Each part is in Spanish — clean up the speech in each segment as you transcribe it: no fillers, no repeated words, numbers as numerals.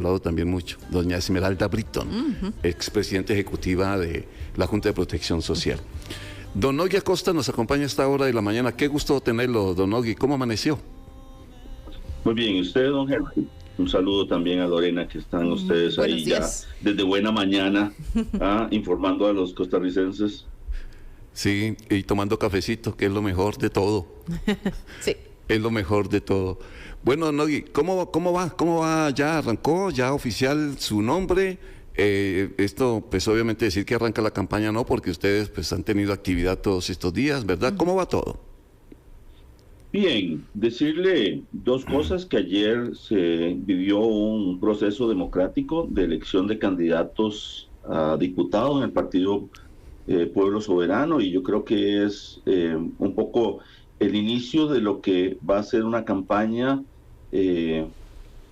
hablado también mucho, doña Esmeralda Britton, expresidenta ejecutiva de la Junta de Protección Social. Don Nogui Acosta nos acompaña a esta hora de la mañana. Qué gusto tenerlo, don Nogui. ¿Cómo amaneció? Muy bien, ¿y usted, don Henry? Un saludo también a Lorena, que están ustedes ahí ya desde buena mañana, informando a los costarricenses. Sí, y tomando cafecito, que es lo mejor de todo. Sí. Es lo mejor de todo. Bueno, Nogui, ¿cómo va? ¿Cómo va? ¿Ya arrancó? ¿Ya oficial su nombre? Esto, pues obviamente decir que arranca la campaña no, porque ustedes pues han tenido actividad todos estos días, ¿verdad? ¿Cómo va todo? Bien, decirle dos cosas, que ayer se vivió un proceso democrático de elección de candidatos a diputados en el partido Pueblo Soberano, y yo creo que es un poco el inicio de lo que va a ser una campaña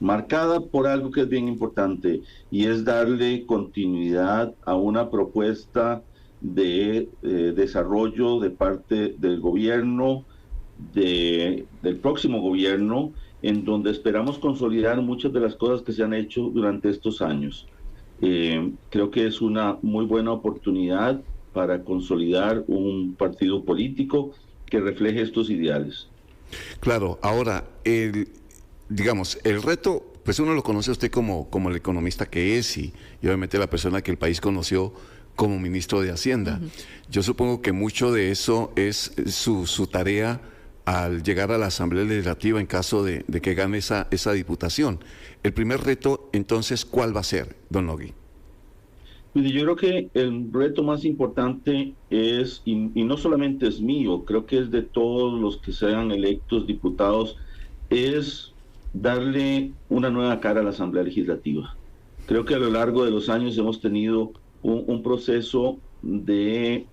marcada por algo que es bien importante, y es darle continuidad a una propuesta de desarrollo de parte del gobierno, del próximo gobierno, en donde esperamos consolidar muchas de las cosas que se han hecho durante estos años. Creo que es una muy buena oportunidad para consolidar un partido político que refleje estos ideales. Claro, ahora, digamos, el reto, pues uno lo conoce a usted como el economista que es y obviamente la persona que el país conoció como ministro de Hacienda. Yo supongo que mucho de eso es su tarea al llegar a la Asamblea Legislativa en caso de que gane esa diputación. El primer reto, entonces, ¿cuál va a ser, don Nogui? Yo creo que el reto más importante es, y no solamente es mío, creo que es de todos los que sean electos diputados, es darle una nueva cara a la Asamblea Legislativa. Creo que a lo largo de los años hemos tenido un proceso de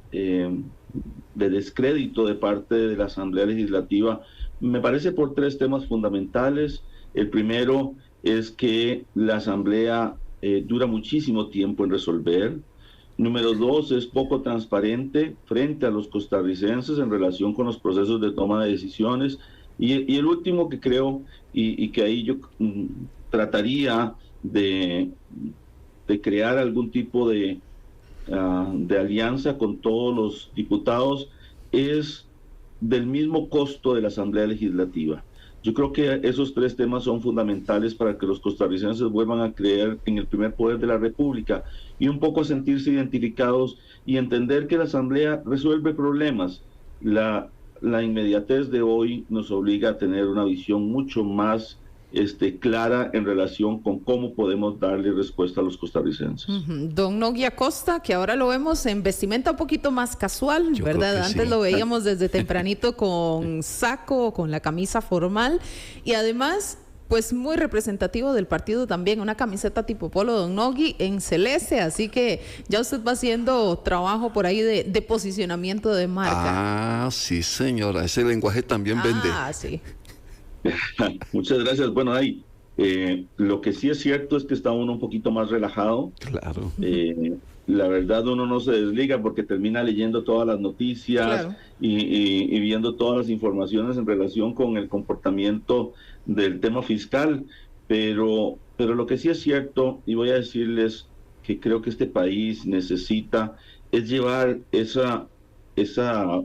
descrédito de parte de la Asamblea Legislativa, me parece por tres temas fundamentales. El primero es que la Asamblea dura muchísimo tiempo en resolver. Número dos, es poco transparente frente a los costarricenses en relación con los procesos de toma de decisiones. Y el último que creo, y que ahí yo trataría de crear algún tipo de alianza con todos los diputados, es del mismo costo de la Asamblea Legislativa. Yo creo que esos tres temas son fundamentales para que los costarricenses vuelvan a creer en el primer poder de la República y un poco sentirse identificados y entender que la Asamblea resuelve problemas. La inmediatez de hoy nos obliga a tener una visión mucho más clara en relación con cómo podemos darle respuesta a los costarricenses. Don Nogui Acosta, que ahora lo vemos en vestimenta un poquito más casual, Yo ¿verdad? Antes sí. Lo veíamos desde tempranito con saco, con la camisa formal, y además, pues muy representativo del partido también, una camiseta tipo polo, don Nogui, en celeste, así que ya usted va haciendo trabajo por ahí de posicionamiento de marca. Ah, sí, señora, ese lenguaje también vende. Ah, sí. Muchas gracias. Bueno, ahí lo que sí es cierto es que está uno un poquito más relajado. Claro. La verdad, uno no se desliga porque termina leyendo todas las noticias, claro, y viendo todas las informaciones en relación con el comportamiento del tema fiscal, pero lo que sí es cierto, y voy a decirles que creo que este país necesita, es llevar esa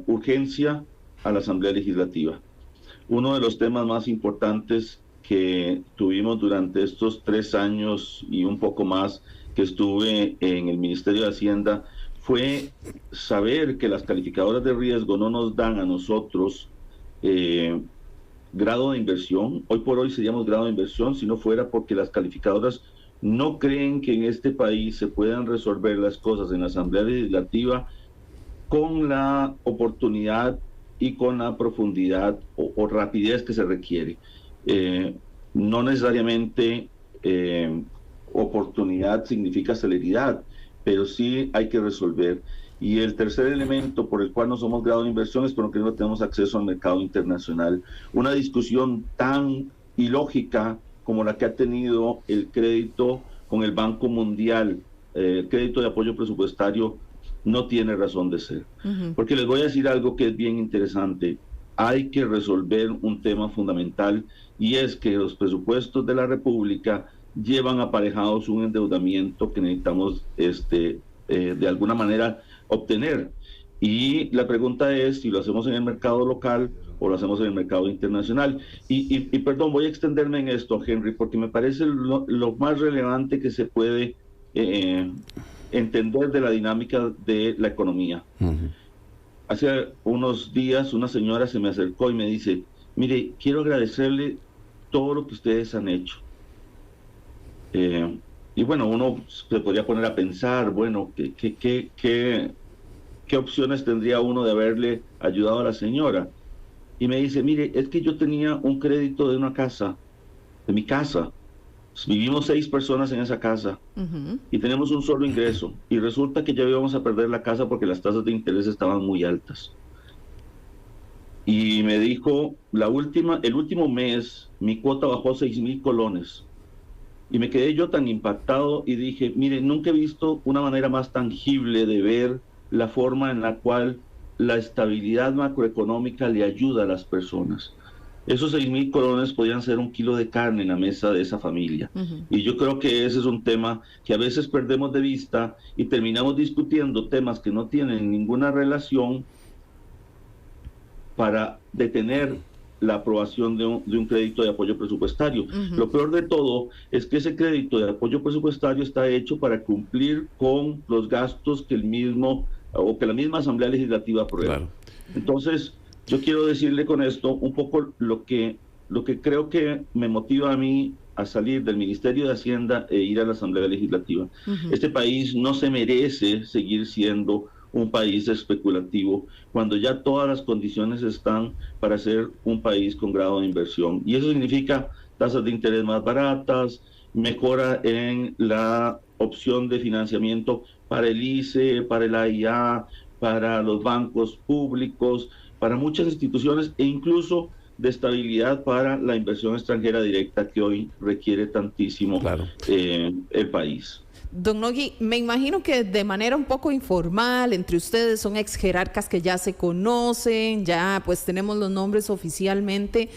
urgencia a la Asamblea Legislativa. Uno de los temas más importantes que tuvimos durante estos 3 años y un poco más que estuve en el Ministerio de Hacienda fue saber que las calificadoras de riesgo no nos dan a nosotros grado de inversión. Hoy por hoy seríamos grado de inversión si no fuera porque las calificadoras no creen que en este país se puedan resolver las cosas en la Asamblea Legislativa con la oportunidad y con la profundidad o rapidez que se requiere. No necesariamente oportunidad significa celeridad, pero sí hay que resolver. Y el tercer elemento por el cual no somos grado de inversión es porque no tenemos acceso al mercado internacional. Una discusión tan ilógica como la que ha tenido el crédito con el Banco Mundial, el crédito de apoyo presupuestario, no tiene razón de ser. Porque les voy a decir algo que es bien interesante. Hay que resolver un tema fundamental, y es que los presupuestos de la República llevan aparejados un endeudamiento que necesitamos de alguna manera obtener. Y la pregunta es si lo hacemos en el mercado local o lo hacemos en el mercado internacional. Y perdón, voy a extenderme en esto, Henry, porque me parece lo más relevante que se puede entender de la dinámica de la economía. Hace unos días una señora se me acercó y me dice, mire, quiero agradecerle todo lo que ustedes han hecho. Y bueno, uno se podría poner a pensar, bueno, ¿qué opciones tendría uno de haberle ayudado a la señora? Y me dice, mire, es que yo tenía un crédito de una casa, de mi casa. Vivimos 6 personas en esa casa y tenemos un solo ingreso. Y resulta que ya íbamos a perder la casa porque las tasas de interés estaban muy altas. Y me dijo, el último mes, mi cuota bajó 6,000 colones. Y me quedé yo tan impactado y dije, mire, nunca he visto una manera más tangible de ver la forma en la cual la estabilidad macroeconómica le ayuda a las personas. Esos 6,000 colones podían ser 1 kilo de carne en la mesa de esa familia. Y yo creo que ese es un tema que a veces perdemos de vista y terminamos discutiendo temas que no tienen ninguna relación para detener la aprobación de un crédito de apoyo presupuestario. Lo peor de todo es que ese crédito de apoyo presupuestario está hecho para cumplir con los gastos que la misma Asamblea Legislativa aprueba. Claro. Entonces, yo quiero decirle con esto un poco lo que creo que me motiva a mí a salir del Ministerio de Hacienda e ir a la Asamblea Legislativa. Este país no se merece seguir siendo un país especulativo cuando ya todas las condiciones están para ser un país con grado de inversión. Y eso significa tasas de interés más baratas, mejora en la opción de financiamiento para el ICE, para el AIA, para los bancos públicos, para muchas instituciones e incluso de estabilidad para la inversión extranjera directa que hoy requiere tantísimo el país. Don Nogui, me imagino que de manera un poco informal, entre ustedes son ex jerarcas que ya se conocen, ya pues tenemos los nombres oficialmente,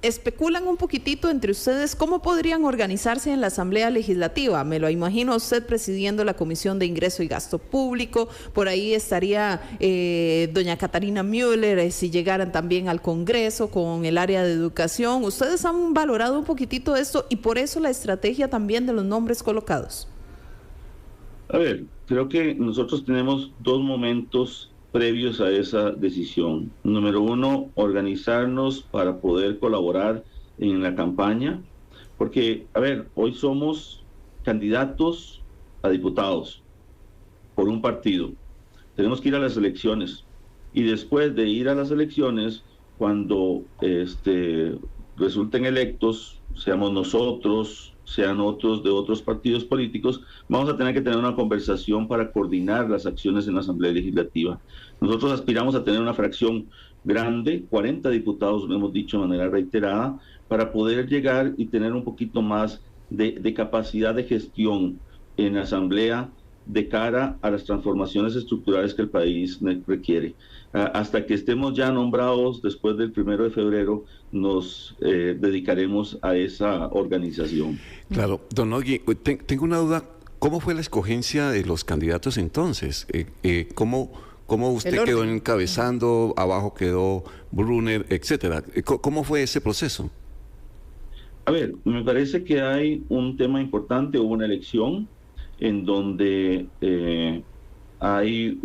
especulan un poquitito entre ustedes cómo podrían organizarse en la Asamblea Legislativa. Me lo imagino usted presidiendo la Comisión de Ingreso y Gasto Público, por ahí estaría doña Catarina Müller, si llegaran también al Congreso con el área de educación. Ustedes han valorado un poquitito esto y por eso la estrategia también de los nombres colocados. A ver, creo que nosotros tenemos 2 momentos previos a esa decisión. Número 1, organizarnos para poder colaborar en la campaña, porque, a ver, hoy somos candidatos a diputados por un partido. Tenemos que ir a las elecciones y después de ir a las elecciones, cuando resulten electos, seamos nosotros, sean otros de otros partidos políticos, vamos a tener que tener una conversación para coordinar las acciones en la Asamblea Legislativa. Nosotros aspiramos a tener una fracción grande, 40 diputados, lo hemos dicho de manera reiterada, para poder llegar y tener un poquito más de capacidad de gestión en la Asamblea de cara a las transformaciones estructurales que el país requiere. Hasta que estemos ya nombrados después del 1 de febrero, nos dedicaremos a esa organización. Claro, don Nogui, tengo una duda. ¿Cómo fue la escogencia de los candidatos entonces? ¿Cómo usted quedó encabezando, abajo quedó Brunner, etcétera? ¿Cómo fue ese proceso? A ver, me parece que hay un tema importante, hubo una elección en donde hay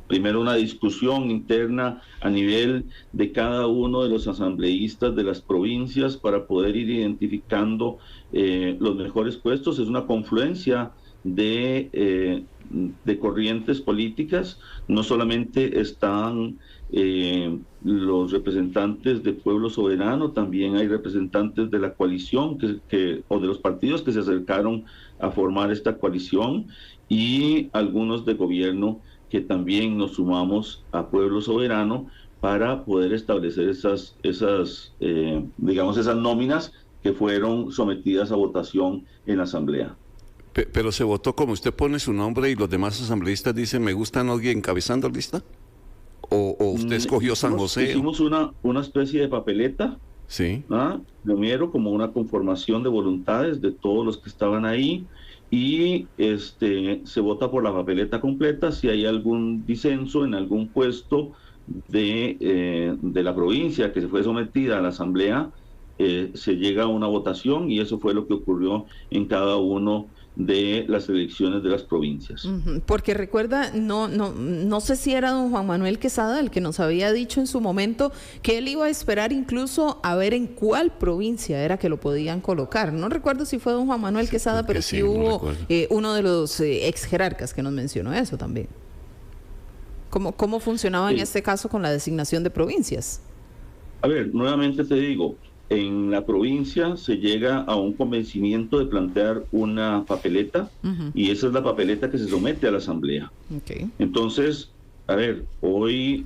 primero una discusión interna a nivel de cada uno de los asambleístas de las provincias para poder ir identificando los mejores puestos. Es una confluencia de corrientes políticas. No solamente están los representantes de Pueblo Soberano, también hay representantes de la coalición o de los partidos que se acercaron a formar esta coalición y algunos de gobierno que también nos sumamos a Pueblo Soberano para poder establecer esas nóminas que fueron sometidas a votación en la Asamblea. Pero se votó como usted pone su nombre y los demás asambleístas dicen, ¿me gusta alguien encabezando la lista? ¿O usted escogió San José? Hicimos una especie de papeleta Sí. Primero como una conformación de voluntades de todos los que estaban ahí, y se vota por la papeleta completa. Si hay algún disenso en algún puesto de la provincia que se fue sometida a la asamblea, se llega a una votación, y eso fue lo que ocurrió en cada uno de las elecciones de las provincias. Porque recuerda, no sé si era don Juan Manuel Quesada el que nos había dicho en su momento que él iba a esperar incluso a ver en cuál provincia era que lo podían colocar. No recuerdo si fue don Juan Manuel Quesada, pero sí hubo uno de los ex jerarcas que nos mencionó eso también. ¿Cómo funcionaba en este caso con la designación de provincias? A ver, nuevamente te digo, en la provincia se llega a un convencimiento de plantear una papeleta, y esa es la papeleta que se somete a la asamblea. Entonces, a ver, hoy,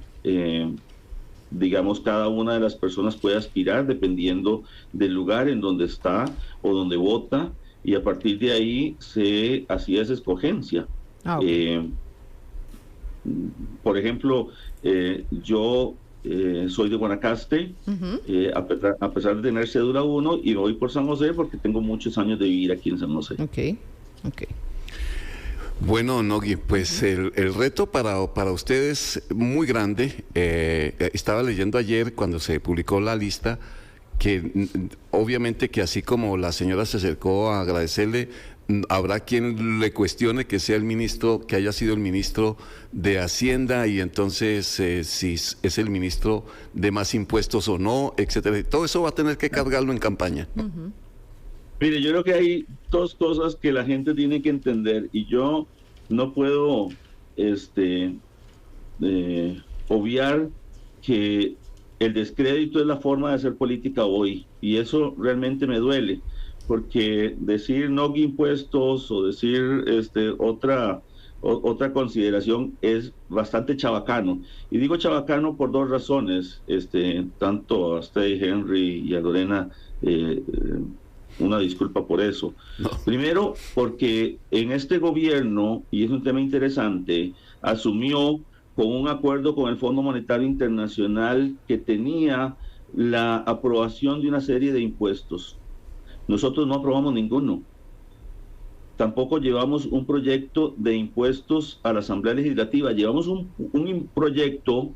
digamos, cada una de las personas puede aspirar dependiendo del lugar en donde está o donde vota, y a partir de ahí se hacía esa escogencia. Por ejemplo, yo soy de Guanacaste, a pesar de tener cédula 1, y voy por San José porque tengo muchos años de vivir aquí en San José. Bueno, Nogui, pues el reto para ustedes es muy grande. Estaba leyendo ayer cuando se publicó la lista que obviamente que así como la señora se acercó a agradecerle, habrá quien le cuestione que sea el ministro, que haya sido el ministro de Hacienda, y entonces si es el ministro de más impuestos o no, etcétera. Todo eso va a tener que cargarlo en campaña. Mire, yo creo que hay dos cosas que la gente tiene que entender, y yo no puedo obviar que el descrédito es la forma de hacer política hoy, y eso realmente me duele, porque decir no impuestos o decir otra consideración es bastante chabacano. Y digo chabacano por dos razones, tanto a usted, Henry, y a Lorena, una disculpa por eso. No. Primero, porque en este gobierno, y es un tema interesante, asumió con un acuerdo con el Fondo Monetario Internacional que tenía la aprobación de una serie de impuestos. Nosotros no aprobamos ninguno. Tampoco llevamos un proyecto de impuestos a la Asamblea Legislativa. Llevamos un proyecto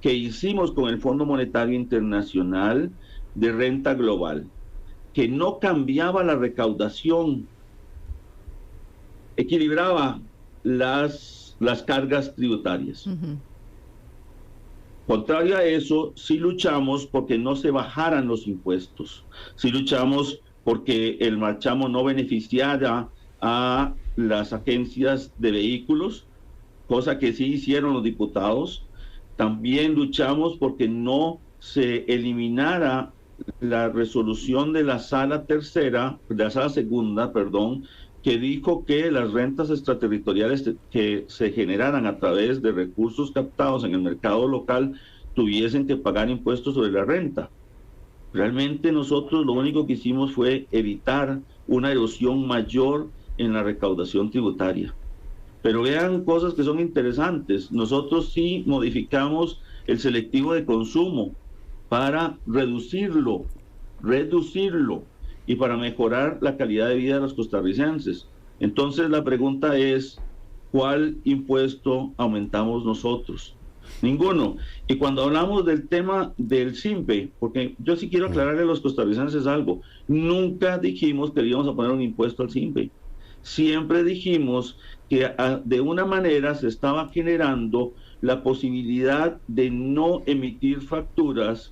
que hicimos con el Fondo Monetario Internacional de renta global, que no cambiaba la recaudación, equilibraba las cargas tributarias. Contrario a eso, sí luchamos porque no se bajaran los impuestos, sí luchamos porque el marchamo no beneficiara a las agencias de vehículos, cosa que sí hicieron los diputados. También luchamos porque no se eliminara la resolución de la sala segunda, que dijo que las rentas extraterritoriales que se generaran a través de recursos captados en el mercado local tuviesen que pagar impuestos sobre la renta. Realmente nosotros lo único que hicimos fue evitar una erosión mayor en la recaudación tributaria. Pero vean cosas que son interesantes. Nosotros sí modificamos el selectivo de consumo para reducirlo y para mejorar la calidad de vida de los costarricenses. Entonces la pregunta es, ¿cuál impuesto aumentamos nosotros? Ninguno. Y cuando hablamos del tema del SIMPE, porque yo sí quiero aclararle a los costarricenses algo, nunca dijimos que le íbamos a poner un impuesto al SIMPE. Siempre dijimos que de una manera se estaba generando la posibilidad de no emitir facturas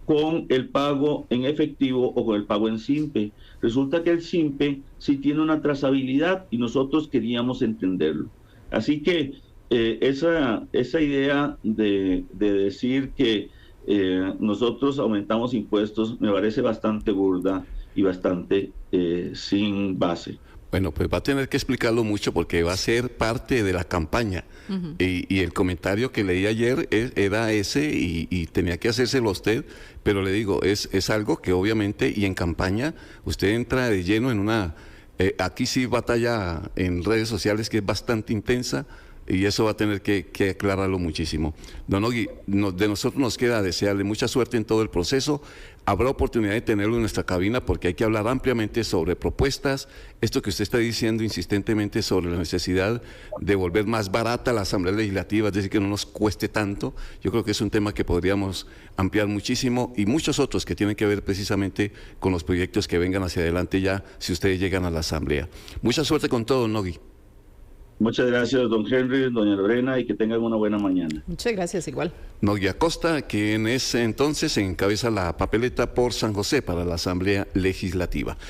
con el pago en efectivo o con el pago en SIMPE. Resulta que el SIMPE sí tiene una trazabilidad y nosotros queríamos entenderlo. Así que esa idea de decir que nosotros aumentamos impuestos me parece bastante burda y bastante sin base. Bueno, pues va a tener que explicarlo mucho porque va a ser parte de la campaña. Y el comentario que leí ayer era ese y tenía que hacérselo a usted, pero le digo, es algo que obviamente, y en campaña, usted entra de lleno en una... aquí sí batalla en redes sociales que es bastante intensa, y eso va a tener que aclararlo muchísimo. Don Nogui, de nosotros nos queda desearle mucha suerte en todo el proceso. habrá oportunidad de tenerlo en nuestra cabina porque hay que hablar ampliamente sobre propuestas, esto que usted está diciendo insistentemente sobre la necesidad de volver más barata la Asamblea Legislativa, es decir, que no nos cueste tanto. Yo creo que es un tema que podríamos ampliar muchísimo y muchos otros que tienen que ver precisamente con los proyectos que vengan hacia adelante ya si ustedes llegan a la Asamblea. Mucha suerte con todo, Nogui. Muchas gracias, don Henry, doña Lorena, y que tengan una buena mañana. Muchas gracias, igual. Nogui Acosta, quien es entonces encabeza la papeleta por San José para la Asamblea Legislativa.